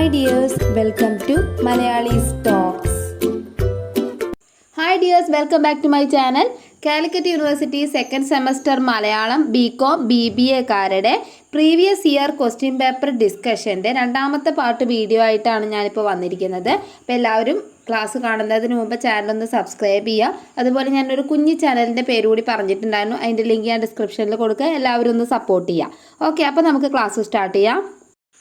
Hi dears, welcome to Malayali's Talks. Hi dears, welcome back to my channel. Calicut university second semester Malayalam BCom BBA കാരുടെ previous year question paper ഡിസ്കഷൻ്റെ രണ്ടാമത്തെ part video ആയിട്ടാണ് ഞാനിപ്പോൾ വന്നിരിക്കുന്നത്. അപ്പോൾ എല്ലാവരും class കാണുന്നതിന് മുമ്പ് ചാനലൊന്ന് സബ്സ്ക്രൈബ് ചെയ്യുക. അതുപോലെ ഞാനൊരു കുഞ്ഞു ചാനലിൻ്റെ പേര് കൂടി പറഞ്ഞിട്ടുണ്ടായിരുന്നു, അതിൻ്റെ ലിങ്ക് ഞാൻ ഡിസ്ക്രിപ്ഷനിൽ കൊടുക്കുക. എല്ലാവരും ഒന്ന് സപ്പോർട്ട് ചെയ്യുക. ഓക്കെ, അപ്പോൾ നമുക്ക് ക്ലാസ് സ്റ്റാർട്ട് ചെയ്യാം.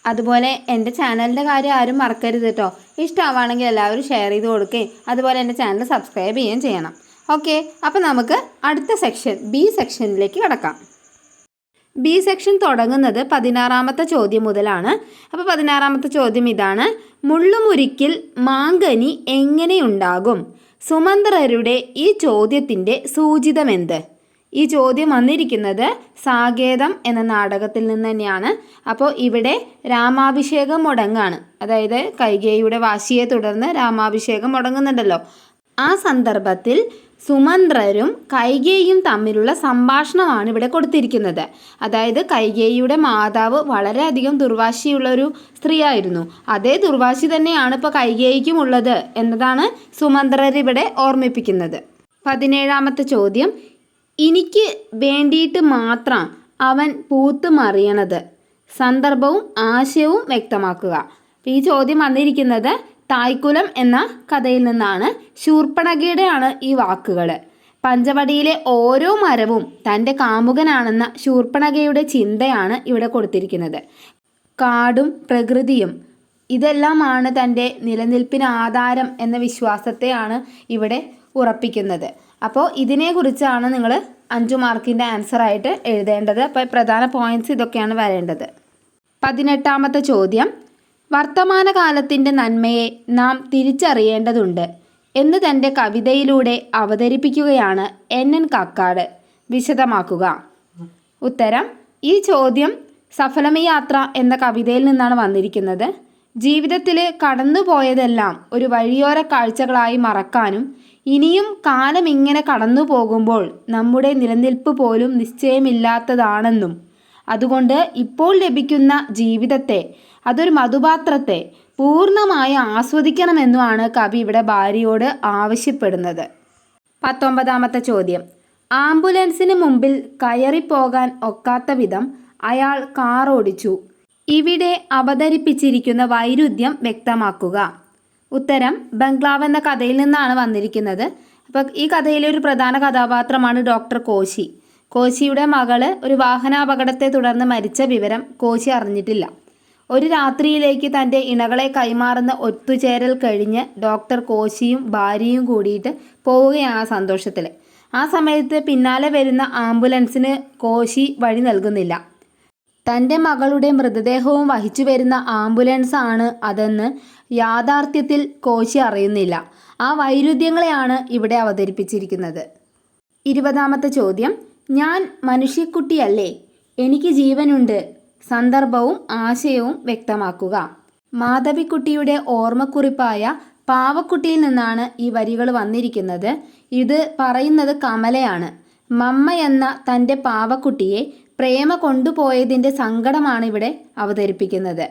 അതുപോലെ എൻ്റെ ചാനലിൻ്റെ കാര്യം ആരും മറക്കരുത് കേട്ടോ. ഇഷ്ടമാവുകയാണെങ്കിൽ എല്ലാവരും ഷെയർ ചെയ്ത് കൊടുക്കുകയും അതുപോലെ എൻ്റെ ചാനൽ സബ്സ്ക്രൈബ് ചെയ്യുകയും ചെയ്യണം. ഓക്കെ, അപ്പോൾ നമുക്ക് അടുത്ത സെക്ഷൻ ബി സെക്ഷനിലേക്ക് കടക്കാം. ബി സെക്ഷൻ തുടങ്ങുന്നത് 16ാമത്തെ ചോദ്യം മുതലാണ്. അപ്പോൾ 16ാമത്തെ ചോദ്യം ഇതാണ്: മുള്ളുമുരിക്കിൽ മാങ്കനി എങ്ങനെയുണ്ടാകും? സുമന്ത്രരുടെ ഈ ചോദ്യത്തിൻ്റെ സൂചിതമെന്ത്? ഈ ചോദ്യം വന്നിരിക്കുന്നത് സാകേതം എന്ന നാടകത്തിൽ നിന്ന് തന്നെയാണ്. അപ്പോൾ ഇവിടെ രാമാഭിഷേകം മുടങ്ങാണ്, അതായത് കൈകേയിയുടെ വാശിയെ തുടർന്ന് രാമാഭിഷേകം മുടങ്ങുന്നുണ്ടല്ലോ. ആ സന്ദർഭത്തിൽ സുമന്ത്രരും കൈകേയിയും തമ്മിലുള്ള സംഭാഷണമാണ് ഇവിടെ കൊടുത്തിരിക്കുന്നത്. അതായത് കൈകേയിയുടെ മാതാവ് വളരെയധികം ദുർവാശിയുള്ളൊരു സ്ത്രീയായിരുന്നു. അതേ ദുർവാശി തന്നെയാണ് ഇപ്പോൾ കൈകേയിക്കും ഉള്ളത് എന്നതാണ് സുമന്ത്രർ ഇവിടെ ഓർമ്മിപ്പിക്കുന്നത്. 17ാമത്തെ ചോദ്യം: എനിക്ക് വേണ്ടിയിട്ട് മാത്രം അവൻ പൂത്ത് മറിയണത്. സന്ദർഭവും ആശയവും വ്യക്തമാക്കുക. ഈ ചോദ്യം വന്നിരിക്കുന്നത് തായ്ക്കുലം എന്ന കഥയിൽ നിന്നാണ്. ശൂർപ്പണഖയുടെയാണ് ഈ വാക്കുകൾ. പഞ്ചവടിയിലെ ഓരോ മരവും തൻ്റെ കാമുകനാണെന്ന ശൂർപ്പണഖയുടെ ചിന്തയാണ് ഇവിടെ കൊടുത്തിരിക്കുന്നത്. കാടും പ്രകൃതിയും ഇതെല്ലാമാണ് തൻ്റെ നിലനിൽപ്പിന് ആധാരം എന്ന വിശ്വാസത്തെയാണ് ഇവിടെ ഉറപ്പിക്കുന്നത്. അപ്പോൾ ഇതിനെക്കുറിച്ചാണ് നിങ്ങൾ 5 മാർക്കിൻ്റെ ആൻസറായിട്ട് എഴുതേണ്ടത്. അപ്പോൾ പ്രധാന പോയിൻറ്റ്സ് ഇതൊക്കെയാണ് വരേണ്ടത്. 18ാമത്തെ ചോദ്യം: വർത്തമാനകാലത്തിൻ്റെ നന്മയെ നാം തിരിച്ചറിയേണ്ടതുണ്ട് എന്ന് തൻ്റെ കവിതയിലൂടെ അവതരിപ്പിക്കുകയാണ് NN കക്കാട്. വിശദമാക്കുക. ഉത്തരം: ഈ ചോദ്യം സഫലമി യാത്ര എന്ന കവിതയിൽ നിന്നാണ് വന്നിരിക്കുന്നത്. ജീവിതത്തിൽ കടന്നുപോയതെല്ലാം ഒരു വഴിയോര കാഴ്ചകളായി മറക്കാനും ഇനിയും കാലം ഇങ്ങനെ കടന്നു പോകുമ്പോൾ നമ്മുടെ നിലനിൽപ്പ് പോലും നിശ്ചയമില്ലാത്തതാണെന്നും അതുകൊണ്ട് ഇപ്പോൾ ലഭിക്കുന്ന ജീവിതത്തെ, അതൊരു മധുപാത്രത്തെ പൂർണ്ണമായി ആസ്വദിക്കണമെന്നുമാണ് കവി ഇവിടെ ഭാര്യയോട് ആവശ്യപ്പെടുന്നത്. 19ാമത്തെ ചോദ്യം: ആംബുലൻസിന് മുമ്പിൽ കയറിപ്പോകാൻ ഒക്കാത്ത വിധം അയാൾ കാർ ഓടിച്ചു. ഇവിടെ അവതരിപ്പിച്ചിരിക്കുന്ന വൈരുദ്ധ്യം വ്യക്തമാക്കുക. ഉത്തരം: ബംഗ്ലാവ് എന്ന കഥയിൽ നിന്നാണ് വന്നിരിക്കുന്നത്. അപ്പോൾ ഈ കഥയിലെ ഒരു പ്രധാന കഥാപാത്രമാണ് ഡോക്ടർ കോശി. കോശിയുടെ മകള് ഒരു വാഹനാപകടത്തെ തുടർന്ന് മരിച്ച വിവരം കോശി അറിഞ്ഞിട്ടില്ല. ഒരു രാത്രിയിലേക്ക് തൻ്റെ ഇണകളെ കൈമാറുന്ന ഒത്തുചേരൽ കഴിഞ്ഞ് ഡോക്ടർ കോശിയും ഭാര്യയും കൂടിയിട്ട് പോവുകയാണ് ആ സന്തോഷത്തിൽ. ആ സമയത്ത് പിന്നാലെ വരുന്ന ആംബുലൻസിന് കോശി വഴി നൽകുന്നില്ല. തൻ്റെ മകളുടെ മൃതദേഹവും വഹിച്ചു വരുന്ന ആംബുലൻസ് ആണ് അതെന്ന് യാഥാർത്ഥ്യത്തിൽ കോശി അറിയുന്നില്ല. ആ വൈരുദ്ധ്യങ്ങളെയാണ് ഇവിടെ അവതരിപ്പിച്ചിരിക്കുന്നത്. 20ാമത്തെ ചോദ്യം: ഞാൻ മനുഷ്യക്കുട്ടിയല്ലേ, എനിക്ക് ജീവനുണ്ട്. സന്ദർഭവും ആശയവും വ്യക്തമാക്കുക. മാധവിക്കുട്ടിയുടെ ഓർമ്മക്കുറിപ്പായ പാവക്കുട്ടിയിൽ നിന്നാണ് ഈ വരികൾ വന്നിരിക്കുന്നത്. ഇത് പറയുന്നത് കമലയാണ്. മമ്മ എന്ന തൻ്റെ പാവക്കുട്ടിയെ പ്രേമ കൊണ്ടുപോയതിൻ്റെ സങ്കടമാണ് ഇവിടെ അവതരിപ്പിക്കുന്നത്.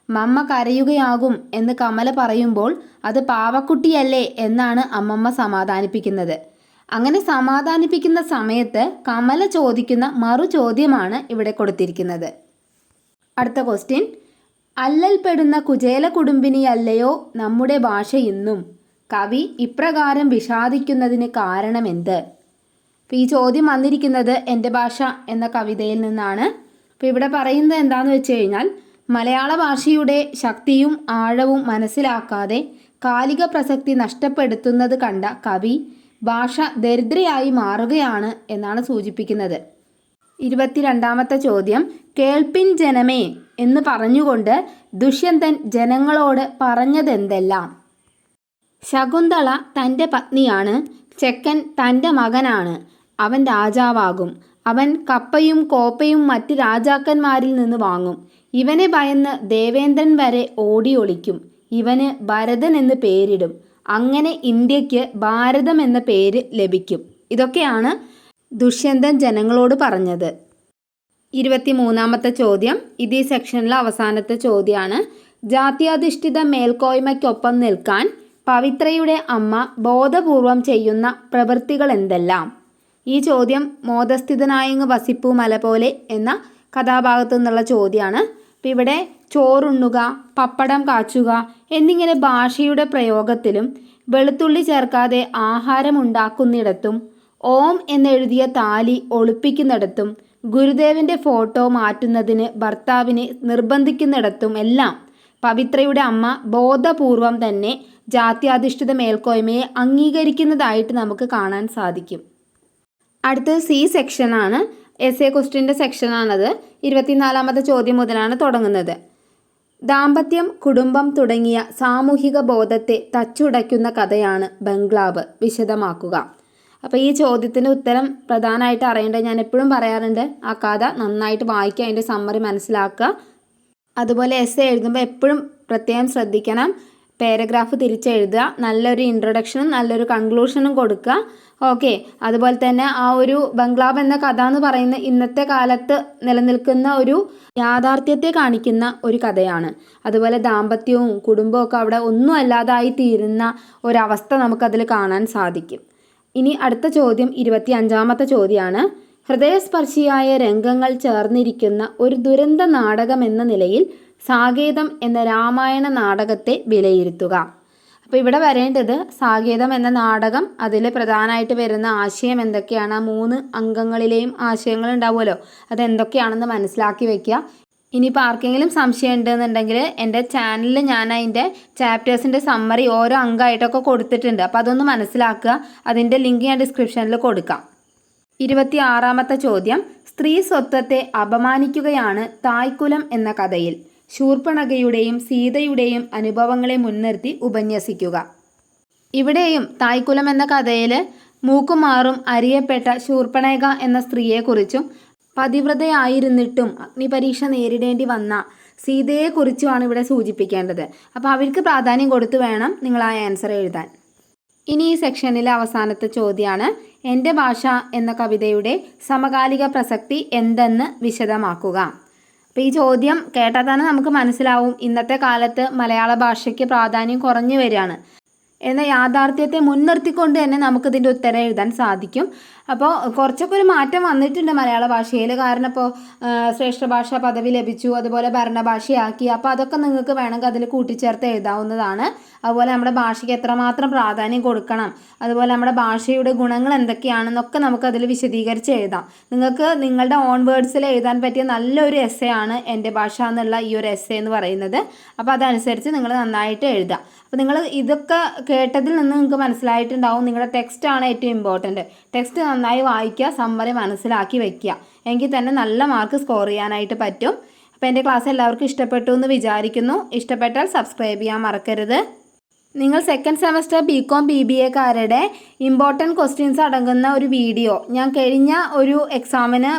മമ്മ കരയുകയാകും എന്ന് കമല പറയുമ്പോൾ അത് പാവക്കുട്ടിയല്ലേ എന്നാണ് അമ്മമ്മ സമാധാനിപ്പിക്കുന്നത്. അങ്ങനെ സമാധാനിപ്പിക്കുന്ന സമയത്ത് കമല ചോദിക്കുന്ന മറു ചോദ്യമാണ് ഇവിടെ കൊടുത്തിരിക്കുന്നത്. അടുത്ത ക്വസ്റ്റ്യൻ: അല്ലൽപ്പെടുന്ന കുചേല കുടുംബിനിയല്ലയോ നമ്മുടെ ഭാഷ ഇന്നും? കവി ഇപ്രകാരം വിഷാദിക്കുന്നതിന് കാരണമെന്ത്? അപ്പോൾ ഈ ചോദ്യം വന്നിരിക്കുന്നത് എൻ്റെ ഭാഷ എന്ന കവിതയിൽ നിന്നാണ്. അപ്പോൾ ഇവിടെ പറയുന്നത് എന്താണെന്ന് വെച്ച് കഴിഞ്ഞാൽ, മലയാള ഭാഷയുടെ ശക്തിയും ആഴവും മനസ്സിലാക്കാതെ കാലിക പ്രസക്തി നഷ്ടപ്പെടുത്തുന്നത് കണ്ട കവി ഭാഷ ദരിദ്രയായി മാറുകയാണ് എന്നാണ് സൂചിപ്പിക്കുന്നത്. 22ാമത്തെ ചോദ്യം: കേൾപ്പിൻ ജനമേ എന്ന് പറഞ്ഞുകൊണ്ട് ദുഷ്യന്തൻ ജനങ്ങളോട് പറഞ്ഞതെന്തെല്ലാം? ശകുന്തള തൻ്റെ പത്നിയാണ്, ചെക്കൻ തൻ്റെ മകനാണ്, അവൻ രാജാവാകും, അവൻ കപ്പയും കോപ്പയും മറ്റ് രാജാക്കന്മാരിൽ നിന്ന് വാങ്ങും, ഇവനെ ഭയന്ന് ദേവേന്ദ്രൻ വരെ ഓടി ഒളിക്കും, ഇവന് ഭരതൻ എന്ന് പേരിടും, അങ്ങനെ ഇന്ത്യക്ക് ഭാരതം എന്ന പേര് ലഭിക്കും. ഇതൊക്കെയാണ് ദുഷ്യന്തൻ ജനങ്ങളോട് പറഞ്ഞത്. 23ാമത്തെ ചോദ്യം ഇത് ഈ സെക്ഷനിലെ അവസാനത്തെ ചോദ്യമാണ്. ജാത്യാധിഷ്ഠിത മേൽക്കോയ്മയ്ക്കൊപ്പം നിൽക്കാൻ പവിത്രയുടെ അമ്മ ബോധപൂർവം ചെയ്യുന്ന പ്രവൃത്തികൾ എന്തെല്ലാം? ഈ ചോദ്യം മോദസ്ഥിതനായങ്ങ് വസിപ്പു മല പോലെ എന്ന കഥാഭാഗത്തു നിന്നുള്ള ചോദ്യമാണ്. അപ്പം ഇവിടെ ചോറുണ്ണുക, പപ്പടം കാച്ചുക എന്നിങ്ങനെ ഭാഷയുടെ പ്രയോഗത്തിലും വെളുത്തുള്ളി ചേർക്കാതെ ആഹാരം ഉണ്ടാക്കുന്നിടത്തും ഓം എന്നെഴുതിയ താലി ഒളിപ്പിക്കുന്നിടത്തും ഗുരുദേവന്റെ ഫോട്ടോ മാറ്റുന്നതിന് ഭർത്താവിനെ നിർബന്ധിക്കുന്നിടത്തും എല്ലാം പവിത്രയുടെ അമ്മ ബോധപൂർവം തന്നെ ജാത്യാധിഷ്ഠിത മേൽക്കോയ്മയെ അംഗീകരിക്കുന്നതായിട്ട് നമുക്ക് കാണാൻ സാധിക്കും. അടുത്തത് സി സെക്ഷനാണ്. എസ്എ ക്വസ്റ്റ്യൻ്റെ സെക്ഷനാണത്. 24ാമത്തെ ചോദ്യം മുതലാണ് തുടങ്ങുന്നത്. ദാമ്പത്യം, കുടുംബം തുടങ്ങിയ സാമൂഹിക ബോധത്തെ തച്ചുടയ്ക്കുന്ന കഥയാണ് ബംഗ്ലാവ്. വിശദമാക്കുക. അപ്പോൾ ഈ ചോദ്യത്തിൻ്റെ ഉത്തരം പ്രധാനമായിട്ട് അറിയേണ്ടത് ഞാൻ എപ്പോഴും പറയാറുണ്ട്, ആ കഥ നന്നായിട്ട് വായിക്കുക, അതിൻ്റെ സമ്മറി മനസ്സിലാക്കുക. അതുപോലെ എസ്എ എഴുതുമ്പോൾ എപ്പോഴും പ്രത്യേകം ശ്രദ്ധിക്കണം, പാരഗ്രാഫ് തിരിച്ചെഴുതുക, നല്ലൊരു ഇൻട്രൊഡക്ഷനും നല്ലൊരു കൺക്ലൂഷനും കൊടുക്കുക. ഓക്കെ. അതുപോലെ തന്നെ ആ ഒരു ബംഗ്ലാവ് എന്ന കഥ എന്ന് പറയുന്ന ഇന്നത്തെ കാലത്ത് നിലനിൽക്കുന്ന ഒരു യാഥാർത്ഥ്യത്തെ കാണിക്കുന്ന ഒരു കഥയാണ്. അതുപോലെ ദാമ്പത്യവും കുടുംബവും ഒക്കെ അവിടെ ഒന്നും അല്ലാതായി തീരുന്ന ഒരവസ്ഥ നമുക്കതിൽ കാണാൻ സാധിക്കും. ഇനി അടുത്ത ചോദ്യം 25ാമത്തെ ചോദ്യമാണ്. ഹൃദയസ്പർശിയായ രംഗങ്ങൾ ചേർന്നിരിക്കുന്ന ഒരു ദുരന്ത നാടകം എന്ന നിലയിൽ സാകേതം എന്ന രാമായണ നാടകത്തെ വിലയിരുത്തുക. അപ്പോൾ ഇവിടെ വരേണ്ടത് സാകേതം എന്ന നാടകം, അതിൽ പ്രധാനമായിട്ട് വരുന്ന ആശയം എന്തൊക്കെയാണ്, ആ 3 അംഗങ്ങളിലെയും ആശയങ്ങൾ ഉണ്ടാവുമല്ലോ, അതെന്തൊക്കെയാണെന്ന് മനസ്സിലാക്കി വെക്കുക. ഇനിയിപ്പോൾ ആർക്കെങ്കിലും സംശയം ഉണ്ടെന്നുണ്ടെങ്കിൽ എൻ്റെ ചാനലിൽ ഞാൻ അതിൻ്റെ ചാപ്റ്റേഴ്സിൻ്റെ സമ്മറി ഓരോ അംഗമായിട്ടൊക്കെ കൊടുത്തിട്ടുണ്ട്. അപ്പോൾ അതൊന്ന് മനസ്സിലാക്കുക. അതിൻ്റെ ലിങ്ക് ഞാൻ ഡിസ്ക്രിപ്ഷനിൽ കൊടുക്കാം. 26ാമത്തെ ചോദ്യം. സ്ത്രീ സ്വത്വത്തെ അപമാനിക്കുകയാണ് തായ്ക്കുലം എന്ന കഥയിൽ. ശൂർപ്പണഖയുടെയും സീതയുടെയും അനുഭവങ്ങളെ മുൻനിർത്തി ഉപന്യസിക്കുക. ഇവിടെയും തായ്ക്കുലം എന്ന കഥയിൽ മൂക്കുമാറും അറിയപ്പെട്ട ശൂർപ്പണഖ എന്ന സ്ത്രീയെക്കുറിച്ചും പതിവ്രതയായിരുന്നിട്ടും അഗ്നിപരീക്ഷ നേരിടേണ്ടി വന്ന സീതയെക്കുറിച്ചുമാണ് ഇവിടെ സൂചിപ്പിക്കേണ്ടത്. അപ്പോൾ അവർക്ക് പ്രാധാന്യം കൊടുത്തു വേണം നിങ്ങൾ ആ ആൻസർ എഴുതാൻ. ഇനി ഈ സെക്ഷനിലെ അവസാനത്തെ ചോദ്യമാണ്. എൻ്റെ ഭാഷ എന്ന കവിതയുടെ സമകാലിക പ്രസക്തി എന്തെന്ന് വിശദമാക്കുക. അപ്പോൾ ഈ ചോദ്യം കേട്ടാൽ തന്നെ നമുക്ക് മനസ്സിലാവും ഇന്നത്തെ കാലത്ത് മലയാള ഭാഷയ്ക്ക് പ്രാധാന്യം കുറഞ്ഞു വരികയാണ് എന്ന യാഥാർത്ഥ്യത്തെ മുൻനിർത്തിക്കൊണ്ട് തന്നെ നമുക്കിതിൻ്റെ ഉത്തരം എഴുതാൻ സാധിക്കും. അപ്പോൾ കുറച്ചൊക്കെ ഒരു മാറ്റം വന്നിട്ടുണ്ട് മലയാള ഭാഷയിൽ. കാരണം ഇപ്പോൾ ശ്രേഷ്ഠ ഭാഷാ പദവി ലഭിച്ചു, അതുപോലെ ഭരണഭാഷയാക്കി. അപ്പോൾ അതൊക്കെ നിങ്ങൾക്ക് വേണമെങ്കിൽ അതിൽ കൂട്ടിച്ചേർത്ത് എഴുതാവുന്നതാണ്. അതുപോലെ നമ്മുടെ ഭാഷയ്ക്ക് എത്രമാത്രം പ്രാധാന്യം കൊടുക്കണം, അതുപോലെ നമ്മുടെ ഭാഷയുടെ ഗുണങ്ങൾ എന്തൊക്കെയാണെന്നൊക്കെ നമുക്കതിൽ വിശദീകരിച്ച് എഴുതാം. നിങ്ങൾക്ക് നിങ്ങളുടെ ഓൺ വേർഡ്സിൽ എഴുതാൻ പറ്റിയ നല്ലൊരു എസ്സേ ആണ് എൻ്റെ ഭാഷ എന്നുള്ള ഈ ഒരു എസ്സേ എന്ന് പറയുന്നത്. അപ്പോൾ അതനുസരിച്ച് നിങ്ങൾ നന്നായിട്ട് എഴുതുക. അപ്പോൾ നിങ്ങൾ ഇതൊക്കെ കേട്ടതിൽ നിന്ന് നിങ്ങൾക്ക് മനസ്സിലായിട്ടുണ്ടാവും നിങ്ങളുടെ ടെക്സ്റ്റാണ് ഏറ്റവും ഇമ്പോർട്ടൻറ്റ്. ടെക്സ്റ്റ് നന്നായി വായിക്കുക, സമ്മറി മനസ്സിലാക്കി വെക്കുക, എങ്കിൽ തന്നെ നല്ല മാർക്ക് സ്കോർ ചെയ്യാനായിട്ട് പറ്റും. അപ്പോൾ എൻ്റെ ക്ലാസ് എല്ലാവർക്കും ഇഷ്ടപ്പെട്ടു എന്ന് വിചാരിക്കുന്നു. ഇഷ്ടപ്പെട്ടാൽ സബ്സ്ക്രൈബ് ചെയ്യാൻ മറക്കരുത്. നിങ്ങൾ സെക്കൻഡ് സെമസ്റ്റർ ബികോം BBAക്കാരുടെ ഇമ്പോർട്ടൻറ്റ് ക്വസ്റ്റ്യൻസ് അടങ്ങുന്ന ഒരു വീഡിയോ ഞാൻ കഴിഞ്ഞ ഒരു എക്സാമിന്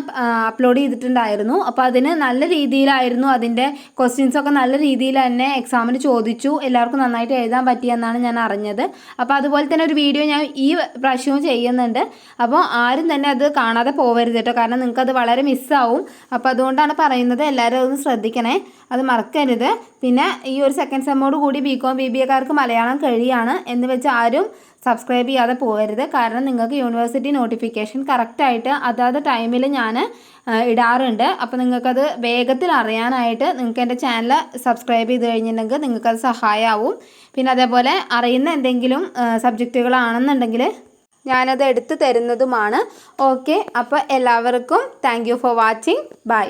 അപ്ലോഡ് ചെയ്തിട്ടുണ്ടായിരുന്നു. അപ്പോൾ അതിന് നല്ല രീതിയിലായിരുന്നു, അതിൻ്റെ ക്വസ്റ്റ്യൻസൊക്കെ നല്ല രീതിയിൽ തന്നെ എക്സാമിന് ചോദിച്ചു. എല്ലാവർക്കും നന്നായിട്ട് എഴുതാൻ പറ്റിയെന്നാണ് ഞാൻ അറിഞ്ഞത്. അപ്പോൾ അതുപോലെ തന്നെ ഒരു വീഡിയോ ഞാൻ ഈ പ്രാവശ്യവും ചെയ്യുന്നുണ്ട്. അപ്പോൾ ആരും തന്നെ അത് കാണാതെ പോകരുത് കേട്ടോ, കാരണം നിങ്ങൾക്കത് വളരെ മിസ്സാവും. അപ്പോൾ അതുകൊണ്ടാണ് പറയുന്നത്, എല്ലാവരും അതൊന്ന് ശ്രദ്ധിക്കണേ, അത് മറക്കരുത്. പിന്നെ ഈ ഒരു സെക്കൻഡ് സെമ്മോട് കൂടി ബികോം BBAക്കാർക്ക് മലയാളം കഴിയാണ് എന്ന് വെച്ച് ആരും സബ്സ്ക്രൈബ് ചെയ്യാതെ പോകരുത്. കാരണം നിങ്ങൾക്ക് യൂണിവേഴ്സിറ്റി നോട്ടിഫിക്കേഷൻ കറക്റ്റായിട്ട് അതാത് ടൈമിൽ ഞാൻ ഇടാറുണ്ട്. അപ്പോൾ നിങ്ങൾക്കത് വേഗത്തിൽ അറിയാനായിട്ട് നിങ്ങൾക്ക് എൻ്റെ ചാനൽ സബ്സ്ക്രൈബ് ചെയ്ത് കഴിഞ്ഞിട്ടുണ്ടെങ്കിൽ നിങ്ങൾക്കത് സഹായമാവും. പിന്നെ അതേപോലെ അറിയുന്ന എന്തെങ്കിലും സബ്ജക്റ്റുകളാണെന്നുണ്ടെങ്കിൽ ഞാനത് എടുത്തു തരുന്നതുമാണ്. ഓക്കെ. അപ്പോൾ എല്ലാവർക്കും thank you for watching. By.